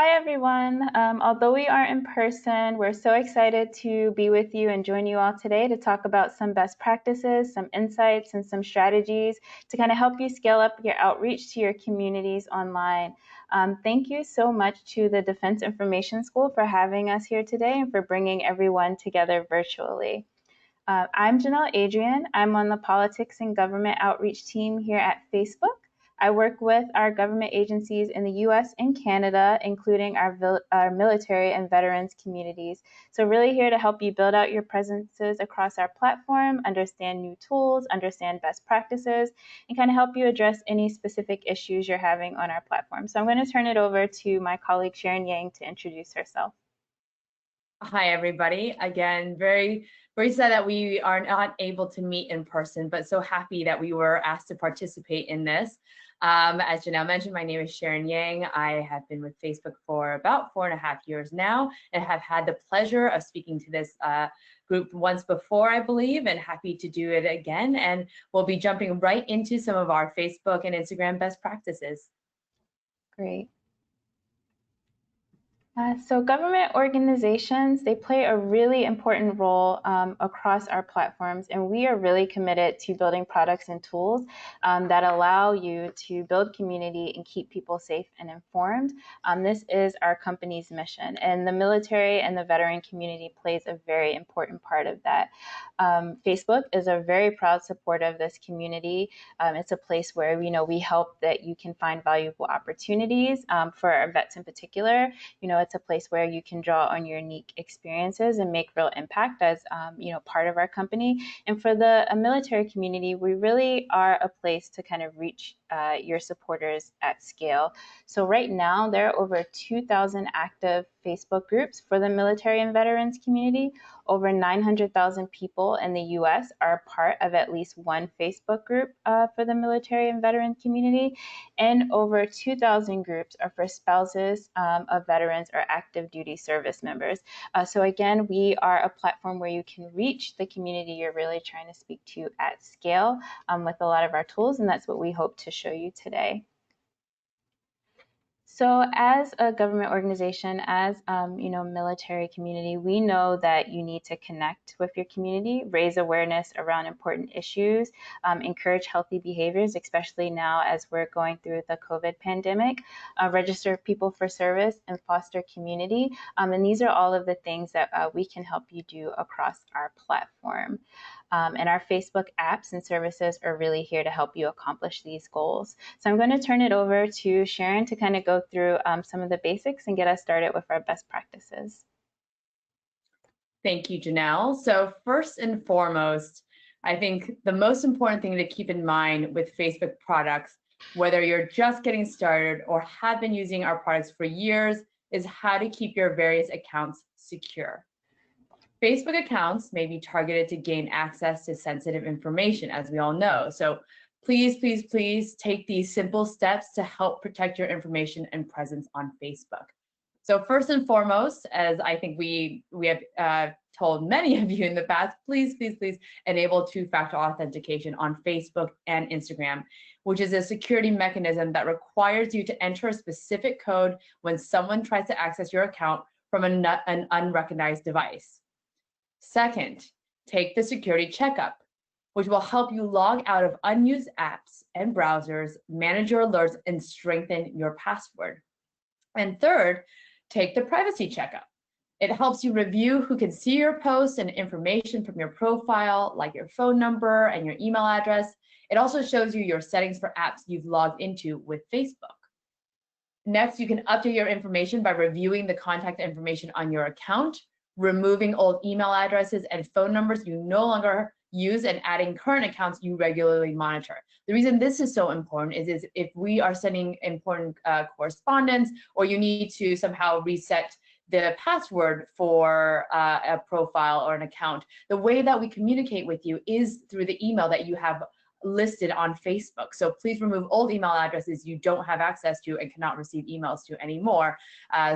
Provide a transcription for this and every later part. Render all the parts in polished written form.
Hi, everyone. Although we aren't in person, we're so excited to be with you and join you all today to talk about some best practices, some insights, and some strategies to kind of help you scale up your outreach to your communities online. Thank you so much to the Defense Information School for having us here today and for bringing everyone together virtually. I'm Janelle Adrian. I'm on the Politics and Government Outreach team here at Facebook. I work with our government agencies in the US and Canada, including our military and veterans communities. So really here to help you build out your presences across our platform, understand new tools, understand best practices, and kind of help you address any specific issues you're having on our platform. So I'm going to turn it over to my colleague Sharon Yang to introduce herself. Hi, everybody. Again, very sad that we are not able to meet in person, but so happy that we were asked to participate in this. As Janelle mentioned, my name is Sharon Yang. I have been with Facebook for about 4.5 years now and have had the pleasure of speaking to this group once before, I believe, and happy to do it again. And we'll be jumping right into some of our Facebook and Instagram best practices. Great. So government organizations, they play a really important role across our platforms, and we are really committed to building products and tools that allow you to build community and keep people safe and informed. This is our company's mission, and the military and the veteran community plays a very important part of that. Facebook is a very proud supporter of this community. It's a place where we help that you can find valuable opportunities for our vets in particular. It's a place where you can draw on your unique experiences and make real impact as part of our company. And for the military community, we really are a place to kind of reach your supporters at scale. So right now, there are over 2,000 active Facebook groups for the military and veterans community. Over 900,000 people in the US are part of at least one Facebook group for the military and veteran community. And over 2,000 groups are for spouses of veterans or active duty service members. So again, we are a platform where you can reach the community you're really trying to speak to at scale with a lot of our tools, and that's what we hope to show you today. So as a government organization, as military community, we know that you need to connect with your community, raise awareness around important issues, encourage healthy behaviors, especially now as we're going through the COVID pandemic, register people for service, and foster community. And these are all of the things that we can help you do across our platform. And our Facebook apps and services are really here to help you accomplish these goals. So I'm going to turn it over to Sharon to kind of go through some of the basics and get us started with our best practices. Thank you, Janelle. So first and foremost, I think the most important thing to keep in mind with Facebook products, whether you're just getting started or have been using our products for years, is how to keep your various accounts secure. Facebook accounts may be targeted to gain access to sensitive information, as we all know. So please, please, please take these simple steps to help protect your information and presence on Facebook. So first and foremost, as I think we have told many of you in the past, please, please, please enable two-factor authentication on Facebook and Instagram, which is a security mechanism that requires you to enter a specific code when someone tries to access your account from an unrecognized device. Second, take the security checkup, which will help you log out of unused apps and browsers, manage your alerts, and strengthen your password. And third, take the privacy checkup. It helps you review who can see your posts and information from your profile, like your phone number and your email address. It also shows you your settings for apps you've logged into with Facebook. Next, you can update your information by reviewing the contact information on your account, removing old email addresses and phone numbers you no longer use, and adding current accounts you regularly monitor. The reason this is so important is if we are sending important correspondence, or you need to somehow reset the password for a profile or an account, the way that we communicate with you is through the email that you have listed on Facebook. So please remove old email addresses you don't have access to and cannot receive emails to anymore,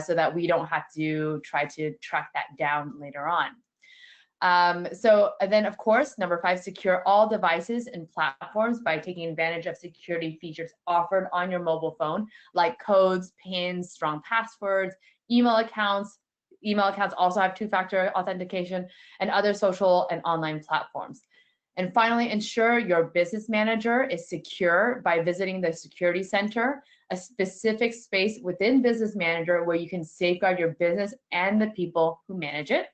so that we don't have to try to track that down later on. And then, of course, number 5, secure all devices and platforms by taking advantage of security features offered on your mobile phone, like codes, pins, strong passwords, email accounts. Email accounts also have two-factor authentication, and other social and online platforms. And finally, ensure your business manager is secure by visiting the security center, a specific space within Business Manager where you can safeguard your business and the people who manage it.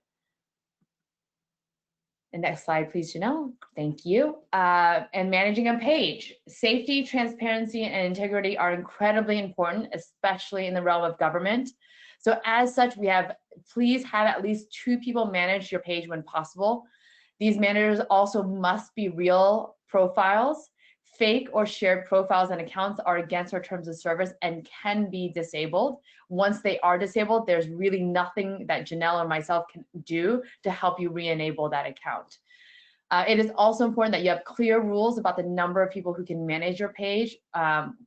And next slide, please, Janelle. Thank you. And managing a page. Safety, transparency, and integrity are incredibly important, especially in the realm of government. So as such, please have at least 2 people manage your page when possible. These managers also must be real profiles. Fake or shared profiles and accounts are against our terms of service and can be disabled. Once they are disabled, there's really nothing that Janelle or myself can do to help you re-enable that account. It is also important that you have clear rules about the number of people who can manage your page.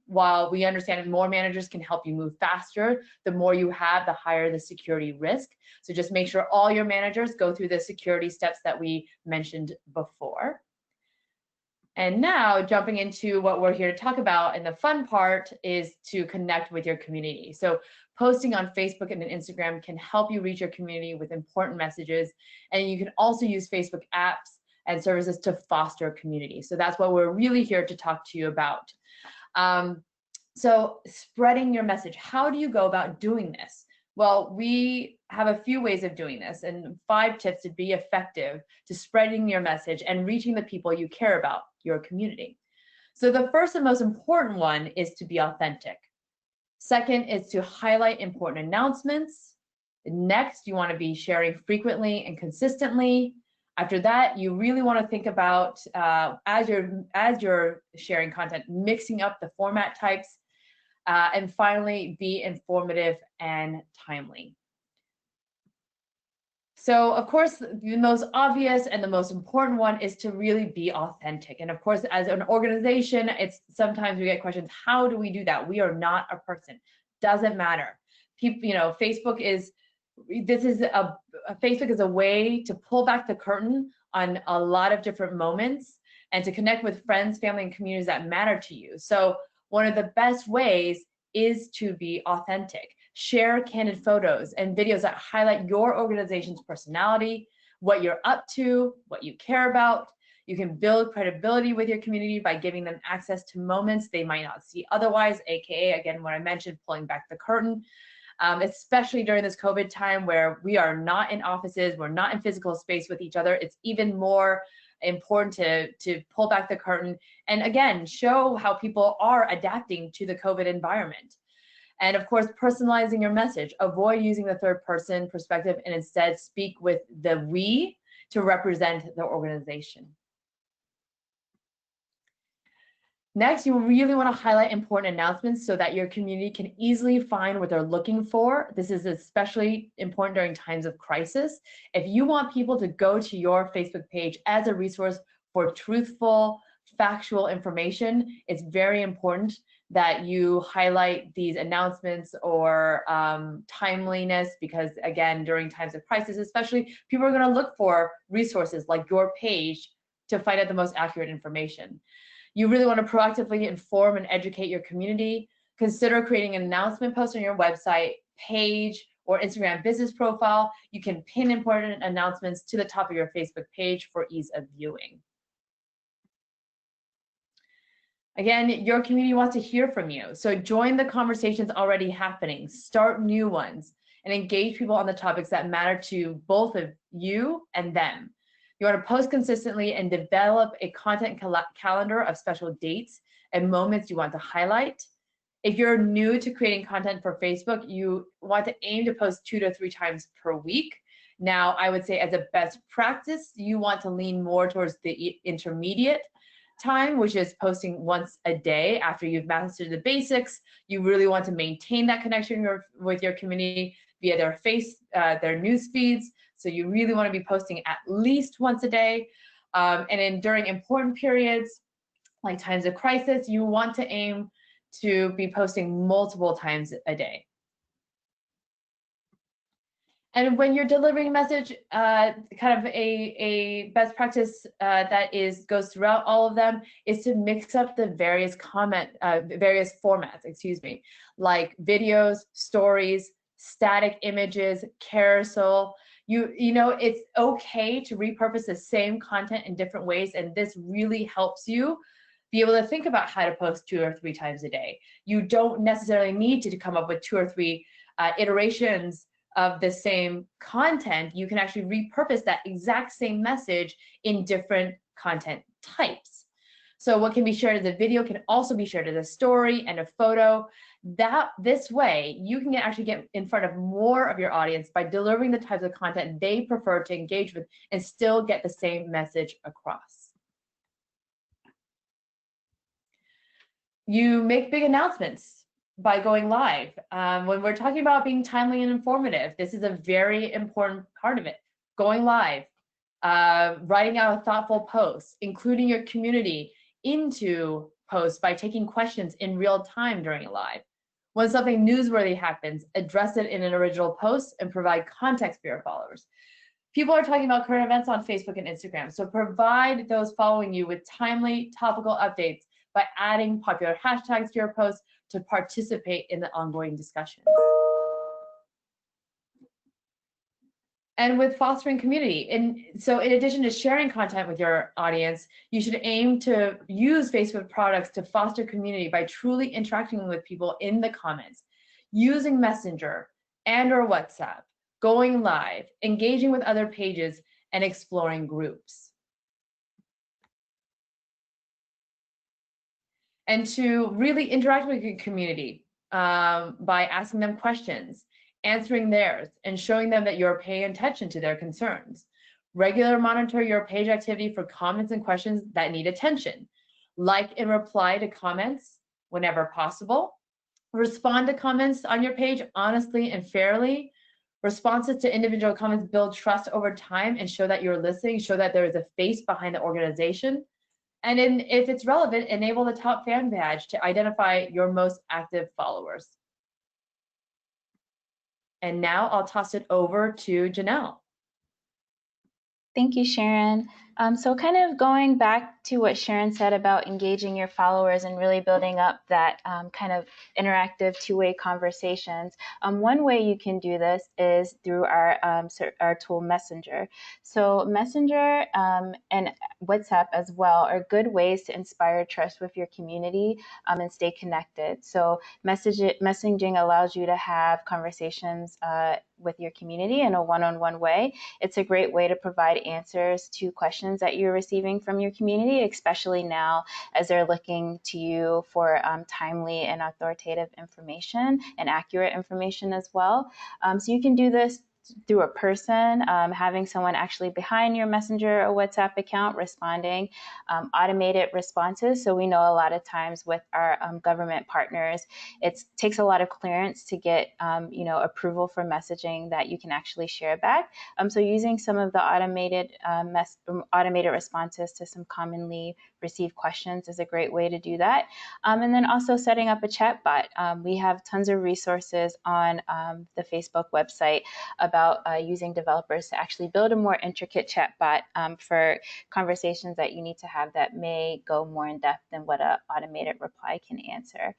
While we understand that more managers can help you move faster, the more you have, the higher the security risk. So just make sure all your managers go through the security steps that we mentioned before. And now jumping into what we're here to talk about, and the fun part is to connect with your community. So posting on Facebook and Instagram can help you reach your community with important messages. And you can also use Facebook apps and services to foster community. So that's what we're really here to talk to you about. So spreading your message, how do you go about doing this? Well, we have a few ways of doing this and 5 tips to be effective to spreading your message and reaching the people you care about, your community. So the first and most important one is to be authentic. Second is to highlight important announcements. Next, you want to be sharing frequently and consistently. After that, you really want to think about, as you're sharing content, mixing up the format types. And finally, be informative and timely. So, of course, the most obvious and the most important one is to really be authentic. And of course, as an organization, sometimes we get questions, how do we do that? We are not a person. Doesn't matter. People, Facebook is a way to pull back the curtain on a lot of different moments and to connect with friends, family, and communities that matter to you. So one of the best ways is to be authentic. Share candid photos and videos that highlight your organization's personality, what you're up to, what you care about. You can build credibility with your community by giving them access to moments they might not see otherwise, aka, again, what I mentioned, pulling back the curtain. Especially during this COVID time where we are not in offices, we're not in physical space with each other. It's even more important to pull back the curtain and, again, show how people are adapting to the COVID environment. And of course, personalizing your message. Avoid using the third person perspective and instead speak with the we to represent the organization. Next, you really want to highlight important announcements so that your community can easily find what they're looking for. This is especially important during times of crisis. If you want people to go to your Facebook page as a resource for truthful, factual information, it's very important that you highlight these announcements or timeliness, because again, during times of crisis, especially, people are going to look for resources like your page to find out the most accurate information. You really want to proactively inform and educate your community. Consider creating an announcement post on your website, page, or Instagram business profile. You can pin important announcements to the top of your Facebook page for ease of viewing. Again, your community wants to hear from you. So join the conversations already happening, start new ones, and engage people on the topics that matter to both of you and them. You want to post consistently and develop a content calendar of special dates and moments you want to highlight. If you're new to creating content for Facebook, you want to aim to post 2 to 3 times per week. Now, I would say as a best practice, you want to lean more towards the intermediate time, which is posting once a day after you've mastered the basics. You really want to maintain that connection with your community via their news feeds. So you really want to be posting at least once a day. And during important periods, like times of crisis, you want to aim to be posting multiple times a day. And when you're delivering a message, kind of a best practice that goes throughout all of them is to mix up the various formats, excuse me, like videos, stories, static images, carousel. You know, it's okay to repurpose the same content in different ways, and this really helps you be able to think about how to post 2 or 3 times a day. You don't necessarily need to come up with 2 or 3 iterations of the same content. You can actually repurpose that exact same message in different content types. So what can be shared as a video can also be shared as a story and a photo. This way, you can actually get in front of more of your audience by delivering the types of content they prefer to engage with and still get the same message across. You make big announcements by going live. When we're talking about being timely and informative, this is a very important part of it. Going live, writing out a thoughtful post, including your community into posts by taking questions in real time during a live. When something newsworthy happens, address it in an original post and provide context for your followers. People are talking about current events on Facebook and Instagram, so provide those following you with timely, topical updates by adding popular hashtags to your posts to participate in the ongoing discussions. And with fostering community. And so in addition to sharing content with your audience, you should aim to use Facebook products to foster community by truly interacting with people in the comments, using Messenger and/or WhatsApp, going live, engaging with other pages, and exploring groups. And to really interact with your community by asking them questions, answering theirs, and showing them that you're paying attention to their concerns. Regular monitor your page activity for comments and questions that need attention. Like and reply to comments whenever possible. Respond to comments on your page honestly and fairly. Responses to individual comments build trust over time and show that you're listening, show that there is a face behind the organization. And if it's relevant, enable the top fan badge to identify your most active followers. And now I'll toss it over to Janelle. Thank you, Sharon. So kind of going back to what Sharon said about engaging your followers and really building up that kind of interactive two-way conversations. One way you can do this is through our tool Messenger. So Messenger and WhatsApp as well are good ways to inspire trust with your community and stay connected. So messaging allows you to have conversations with your community in a one-on-one way. It's a great way to provide answers to questions that you're receiving from your community, especially now as they're looking to you for timely and authoritative information and accurate information as well. So you can do this through a person, having someone actually behind your Messenger or WhatsApp account responding, automated responses. So we know a lot of times with our government partners, it takes a lot of clearance to get approval for messaging that you can actually share back. So using some of the automated responses to some commonly received questions is a great way to do that. And then also setting up a chat bot. We have tons of resources on the Facebook website about using developers to actually build a more intricate chat bot for conversations that you need to have that may go more in depth than what an automated reply can answer.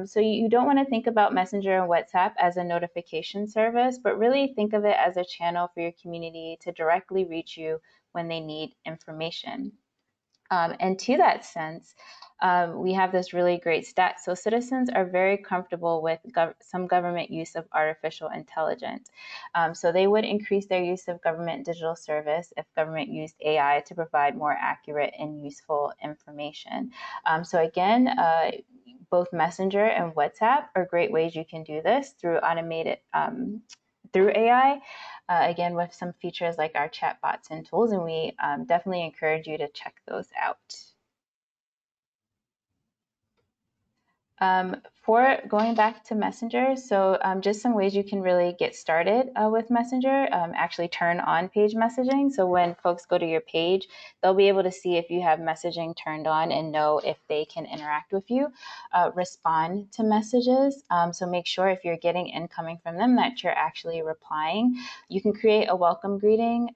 So you don't want to think about Messenger and WhatsApp as a notification service, but really think of it as a channel for your community to directly reach you when they need information. And to that sense, we have this really great stat. So citizens are very comfortable with some government use of artificial intelligence. So they would increase their use of government digital service if government used AI to provide more accurate and useful information. So again, both Messenger and WhatsApp are great ways you can do this through automated through AI, again, with some features like our chatbots and tools, and we definitely encourage you to check those out. For going back to Messenger, so just some ways you can really get started with Messenger, actually turn on page messaging. So when folks go to your page, they'll be able to see if you have messaging turned on and know if they can interact with you. Respond to messages. So make sure if you're getting incoming from them that you're actually replying. You can create a welcome greeting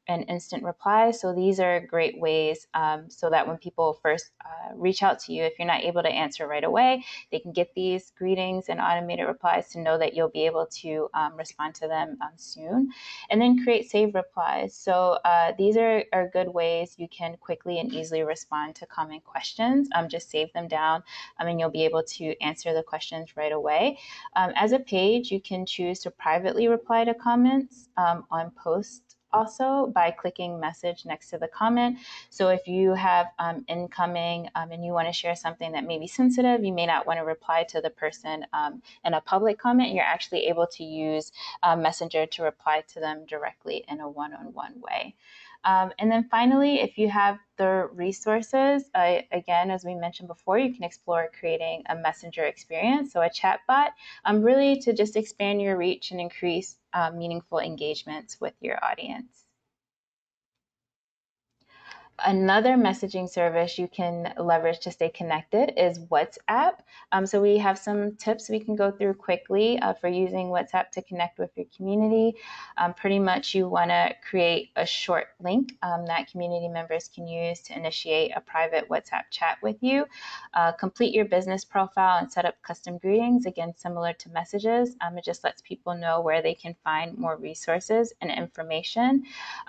and instant reply. So these are great ways so that when people first reach out to you, if you're not able to answer right away, they can get these greetings and automated replies to know that you'll be able to respond to them soon. And then create save replies. So these are good ways you can quickly and easily respond to common questions. Just save them down and you'll be able to answer the questions right away. As a page, you can choose to privately reply to comments on posts also by clicking message next to the comment. So if you have incoming and you want to share something that may be sensitive, you may not want to reply to the person in a public comment. You're actually able to use Messenger to reply to them directly in a one-on-one way. And then finally, if you have the resources, again, as we mentioned before, you can explore creating a messenger experience, so a chatbot, really to just expand your reach and increase meaningful engagements with your audience. Another messaging service you can leverage to stay connected is WhatsApp. So we have some tips we can go through quickly for using WhatsApp to connect with your community. Pretty much you want to create a short link that community members can use to initiate a private WhatsApp chat with you. Complete your business profile and set up custom greetings, again, similar to messages. It just lets people know where they can find more resources and information.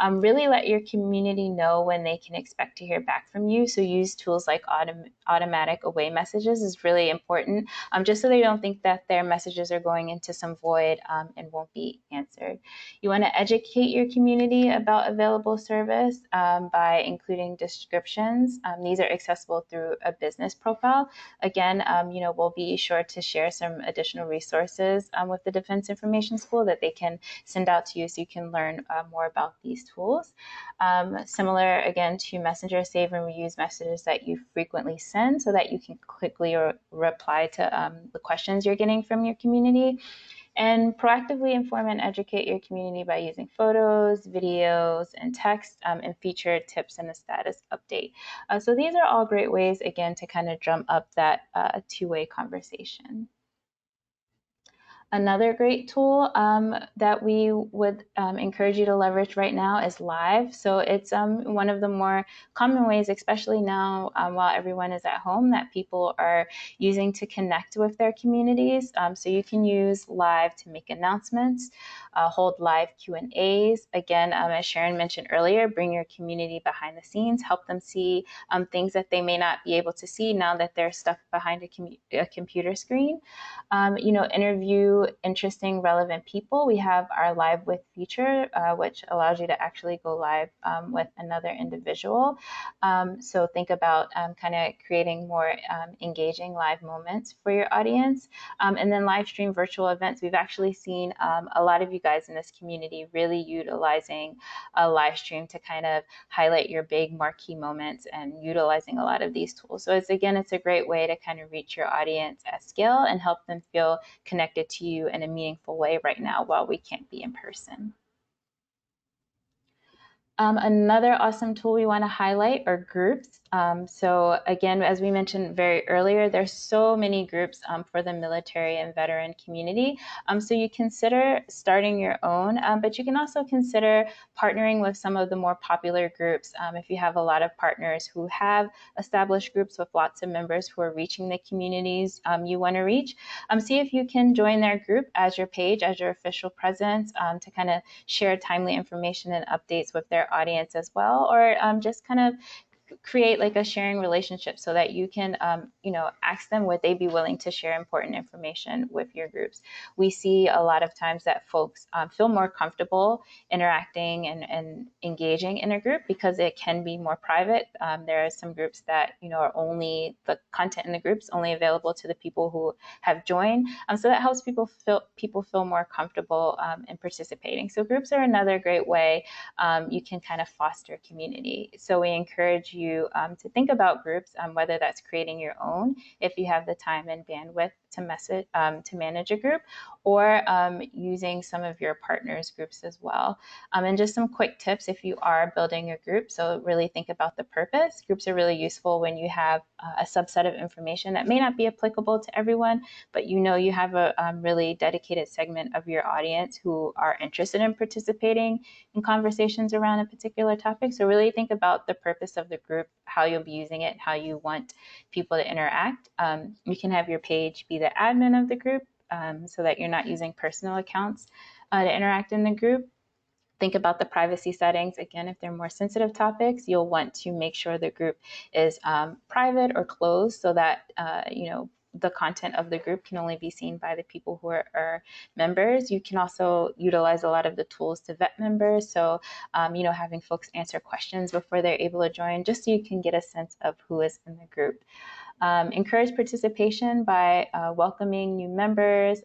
Really let your community know when they can expect to hear back from you. So use tools like automatic away messages is really important, just so they don't think that their messages are going into some void and won't be answered. You want to educate your community about available service by including descriptions. These are accessible through a business profile. Again, we'll be sure to share some additional resources with the Defense Information School that they can send out to you so you can learn more about these tools. Similar, again, to Messenger, save and reuse messages that you frequently send so that you can quickly reply to the questions you're getting from your community. And proactively inform and educate your community by using photos, videos, and text, and feature tips and a status update. So these are all great ways, again, to kind of drum up that two-way conversation. Another great tool that we would encourage you to leverage right now is Live. So it's one of the more common ways, especially now while everyone is at home, that people are using to connect with their communities. So you can use Live to make announcements, hold live Q&As. Again, as Sharon mentioned earlier, bring your community behind the scenes, help them see things that they may not be able to see now that they're stuck behind a computer screen. Interview interesting, relevant people. We have our Live With feature, which allows you to actually go live with another individual. So think about kind of creating more engaging live moments for your audience. And then live stream virtual events. We've actually seen a lot of you guys in this community really utilizing a live stream to kind of highlight your big marquee moments and utilizing a lot of these tools. So it's a great way to kind of reach your audience at scale and help them feel connected to you in a meaningful way right now while we can't be in person. Another awesome tool we want to highlight are groups. So again, as we mentioned very earlier, there's so many groups for the military and veteran community. So you consider starting your own, but you can also consider partnering with some of the more popular groups. If you have a lot of partners who have established groups with lots of members who are reaching the communities you want to reach, see if you can join their group as your page, as your official presence to kind of share timely information and updates with their audience as well, or just kind of create like a sharing relationship so that you can, ask them would they be willing to share important information with your groups. We see a lot of times that folks feel more comfortable interacting and engaging in a group because it can be more private. There are some groups that, are only the content in the groups only available to the people who have joined. So that helps people feel more comfortable in participating. So groups are another great way you can kind of foster community. So we encourage you to think about groups, whether that's creating your own if you have the time and bandwidth to manage a group, or using some of your partners' groups as well. And just some quick tips if you are building a group. So really think about the purpose. Groups are really useful when you have a subset of information that may not be applicable to everyone, but you have a really dedicated segment of your audience who are interested in participating in conversations around a particular topic. So really think about the purpose of the group, how you'll be using it, how you want people to interact. You can have your page be the admin of the group, so that you're not using personal accounts to interact in the group. Think about the privacy settings. Again, if they're more sensitive topics, you'll want to make sure the group is private or closed so that the content of the group can only be seen by the people who are members. You can also utilize a lot of the tools to vet members. So, having folks answer questions before they're able to join, just so you can get a sense of who is in the group. Encourage participation by welcoming new members,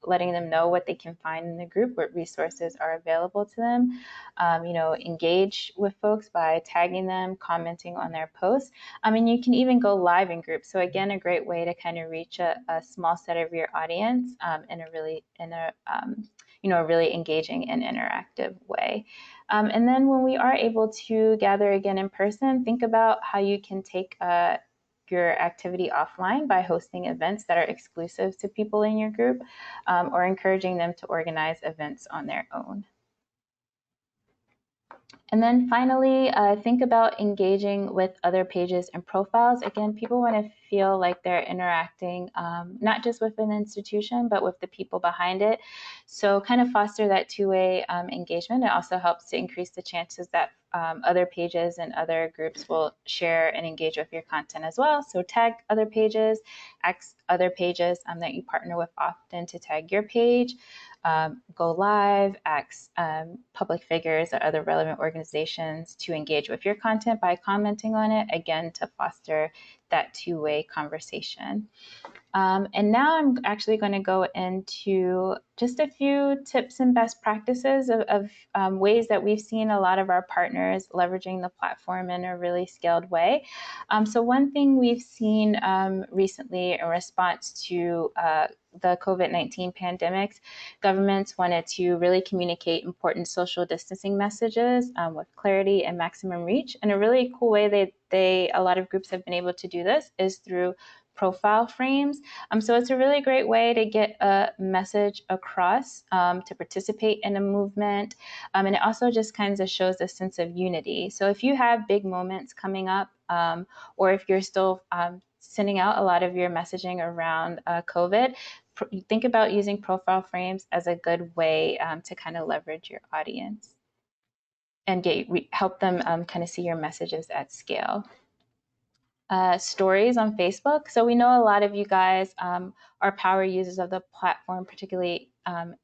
letting them know what they can find in the group, what resources are available to them. Engage with folks by tagging them, commenting on their posts. And you can even go live in groups. So again, a great way to kind of reach a small set of your audience in a really engaging and interactive way. And then when we are able to gather again in person, think about how you can take your activity offline by hosting events that are exclusive to people in your group, or encouraging them to organize events on their own. And then finally, think about engaging with other pages and profiles. Again, people want to feel like they're interacting not just with an institution, but with the people behind it. So kind of foster that two-way engagement. It also helps to increase the chances that other pages and other groups will share and engage with your content as well. So tag other pages, ask other pages that you partner with often to tag your page. Go live, ask public figures or other relevant organizations to engage with your content by commenting on it, again, to foster that two-way conversation. And now I'm actually going to go into just a few tips and best practices of ways that we've seen a lot of our partners leveraging the platform in a really scaled way. So one thing we've seen recently in response to the COVID-19 pandemics, governments wanted to really communicate important social distancing messages with clarity and maximum reach. And a really cool way a lot of groups have been able to do this is through profile frames. So it's a really great way to get a message across, to participate in a movement. And it also just kind of shows a sense of unity. So if you have big moments coming up, or if you're still sending out a lot of your messaging around COVID, think about using profile frames as a good way to kind of leverage your audience and help them kind of see your messages at scale. Stories on Facebook. So we know a lot of you guys are power users of the platform, particularly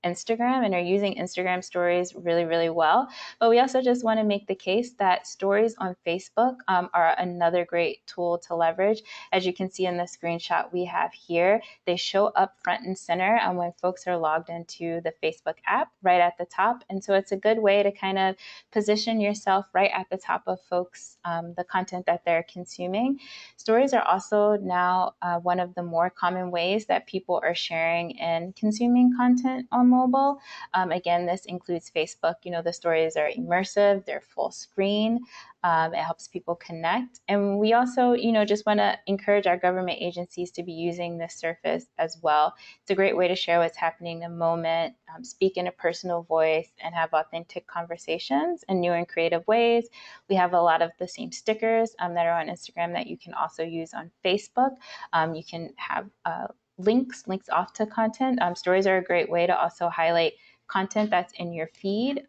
Instagram, and are using Instagram stories really, really well. But we also just want to make the case that stories on Facebook are another great tool to leverage. As you can see in the screenshot we have here, they show up front and center when folks are logged into the Facebook app right at the top. And so it's a good way to kind of position yourself right at the top of folks, the content that they're consuming. Stories are also now one of the more common ways that people are sharing and consuming content on mobile. Again, this includes Facebook. The stories are immersive, they're full screen. It helps people connect. And we also, just want to encourage our government agencies to be using this surface as well. It's a great way to share what's happening in the moment, speak in a personal voice, and have authentic conversations in new and creative ways. We have a lot of the same stickers that are on Instagram that you can also use on Facebook. You can have links off to content. Stories are a great way to also highlight content that's in your feed.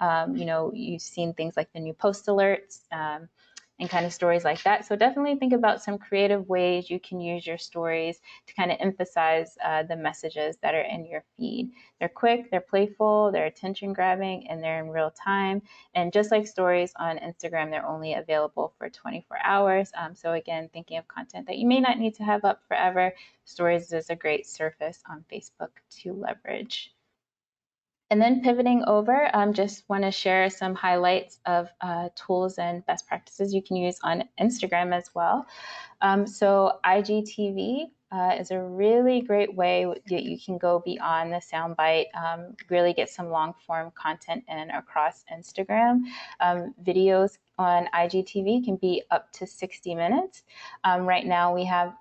You've seen things like the new post alerts and kind of stories like that. So definitely think about some creative ways you can use your stories to kind of emphasize the messages that are in your feed. They're quick, they're playful, they're attention grabbing, and they're in real time. And just like stories on Instagram, they're only available for 24 hours. So again, thinking of content that you may not need to have up forever, stories is a great surface on Facebook to leverage. And then pivoting over, just want to share some highlights of tools and best practices you can use on Instagram as well. So IGTV is a really great way that you can go beyond the soundbite, really get some long form content in across Instagram. Videos on IGTV can be up to 60 minutes. Right now we have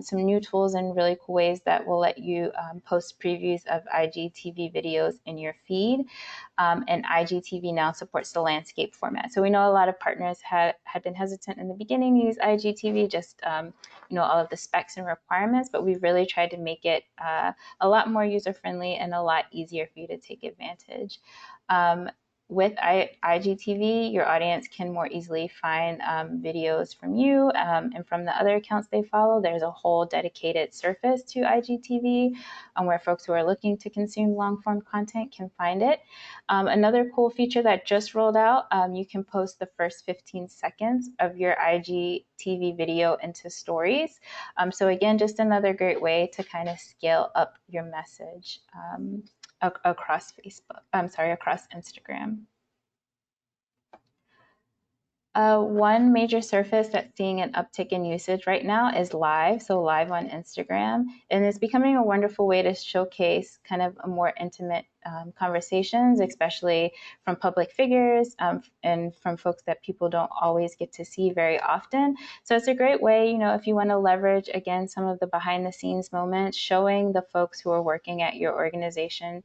some new tools and really cool ways that will let you post previews of IGTV videos in your feed. And IGTV now supports the landscape format. So we know a lot of partners had been hesitant in the beginning to use IGTV, just all of the specs and requirements, but we've really tried to make it a lot more user-friendly and a lot easier for you to take advantage. With IGTV, your audience can more easily find videos from you and from the other accounts they follow. There's a whole dedicated surface to IGTV where folks who are looking to consume long-form content can find it. Another cool feature that just rolled out, you can post the first 15 seconds of your IGTV video into stories. So again, just another great way to kind of scale up your message across across Instagram. One major surface that's seeing an uptick in usage right now is live, so live on Instagram. And it's becoming a wonderful way to showcase kind of a more intimate conversations, especially from public figures and from folks that people don't always get to see very often. So it's a great way, if you want to leverage, again, some of the behind the scenes moments, showing the folks who are working at your organization,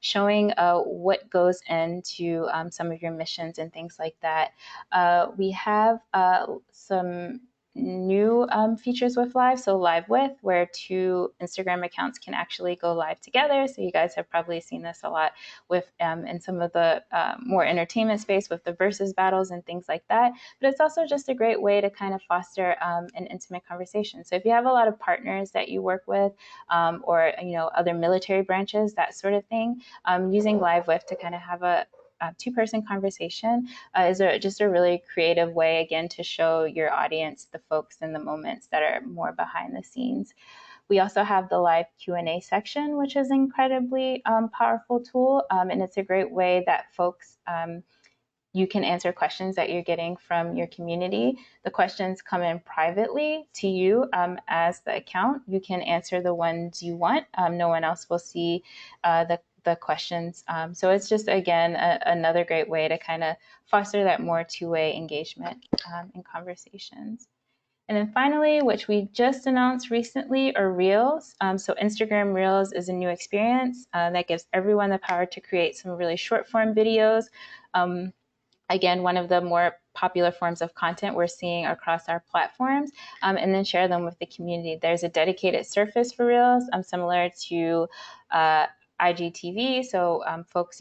showing what goes into some of your missions and things like that. We have some new features with live, so live with, where two Instagram accounts can actually go live together. So you guys have probably seen this a lot with in some of the more entertainment space with the versus battles and things like that. But it's also just a great way to kind of foster an intimate conversation. So if you have a lot of partners that you work with or other military branches, that sort of thing, using live with to kind of have a two-person conversation is just a really creative way, again, to show your audience the folks in the moments that are more behind the scenes. We also have the live Q&A section, which is an incredibly powerful tool, and it's a great way that folks you can answer questions that you're getting from your community. The questions come in privately to you as the account. You can answer the ones you want. No one else will see the questions. So it's just, again, another great way to kind of foster that more two-way engagement in conversations. And then finally, which we just announced recently, are Reels. So Instagram Reels is a new experience that gives everyone the power to create some really short form videos. Again, one of the more popular forms of content we're seeing across our platforms, and then share them with the community. There's a dedicated surface for Reels, similar to IGTV. So folks,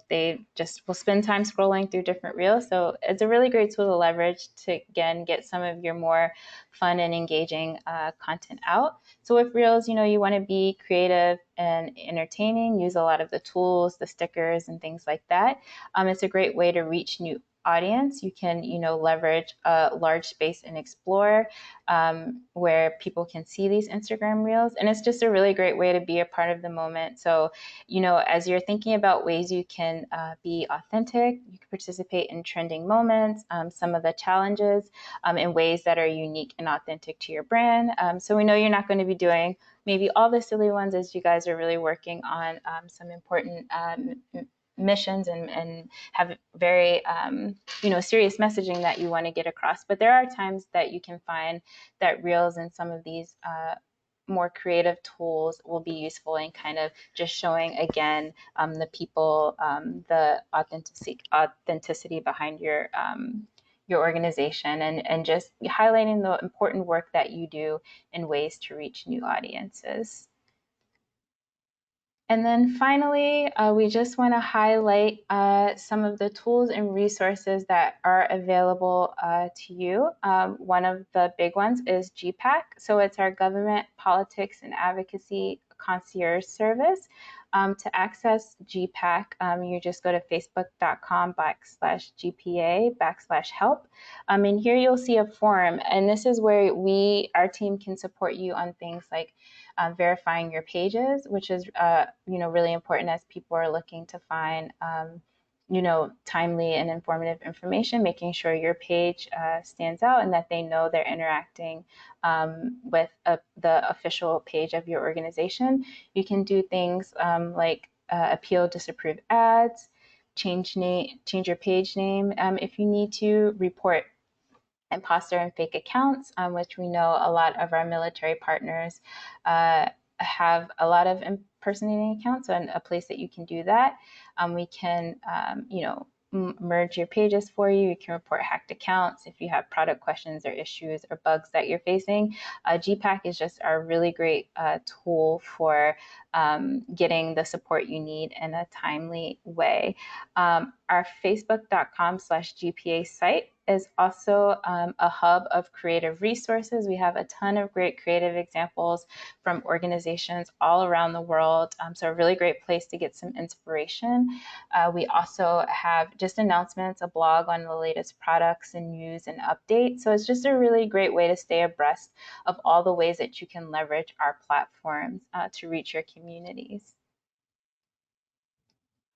they just will spend time scrolling through different Reels. So it's a really great tool to leverage to, again, get some of your more fun and engaging content out. So with Reels, you want to be creative and entertaining, use a lot of the tools, the stickers and things like that. It's a great way to reach new audience. You can, leverage a large space in Explore where people can see these Instagram Reels. And it's just a really great way to be a part of the moment. So, as you're thinking about ways you can be authentic, you can participate in trending moments, some of the challenges in ways that are unique and authentic to your brand. So we know you're not going to be doing maybe all the silly ones as you guys are really working on some important missions and have very serious messaging that you want to get across. But there are times that you can find that Reels and some of these more creative tools will be useful in kind of just showing, again, the people, the authenticity behind your organization and just highlighting the important work that you do in ways to reach new audiences. And then finally, we just want to highlight some of the tools and resources that are available to you. One of the big ones is GPAC. So it's our Government Politics and Advocacy Concierge Service. To access GPAC, you just go to facebook.com/GPA/help. And here you'll see a forum. And this is where our team can support you on things like verifying your pages, which is really important as people are looking to find timely and informative information, making sure your page stands out and that they know they're interacting with the official page of your organization. You can do things like appeal disapprove ads, change your page name if you need to, report imposter and fake accounts, which we know a lot of our military partners have a lot of impersonating accounts, and a place that you can do that. We can, merge your pages for you. You can report hacked accounts if you have product questions or issues or bugs that you're facing. GPAC is just a really great tool for getting the support you need in a timely way. Our facebook.com/GPA site is also a hub of creative resources. We have a ton of great creative examples from organizations all around the world. So a really great place to get some inspiration. We also have just announcements, a blog on the latest products and news and updates. So it's just a really great way to stay abreast of all the ways that you can leverage our platforms to reach your communities.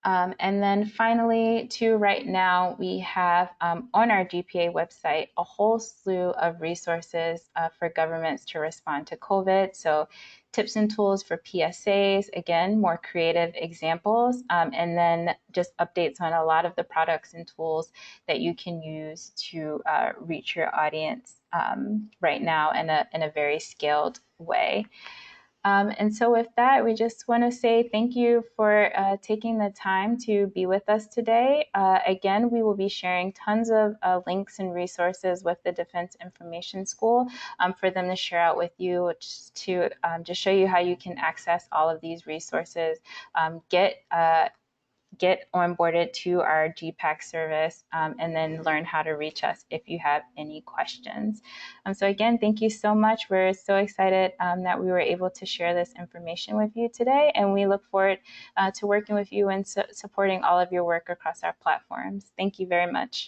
And then finally, too, right now, we have on our GPA website a whole slew of resources for governments to respond to COVID. So tips and tools for PSAs, again, more creative examples, and then just updates on a lot of the products and tools that you can use to reach your audience right now in a very scaled way. And so with that, we just want to say thank you for taking the time to be with us today. Again, we will be sharing tons of links and resources with the Defense Information School for them to share out with you, to just show you how you can access all of these resources, get onboarded to our GPAC service, and then learn how to reach us if you have any questions. So again, thank you so much. We're so excited that we were able to share this information with you today, and we look forward to working with you and supporting all of your work across our platforms. Thank you very much.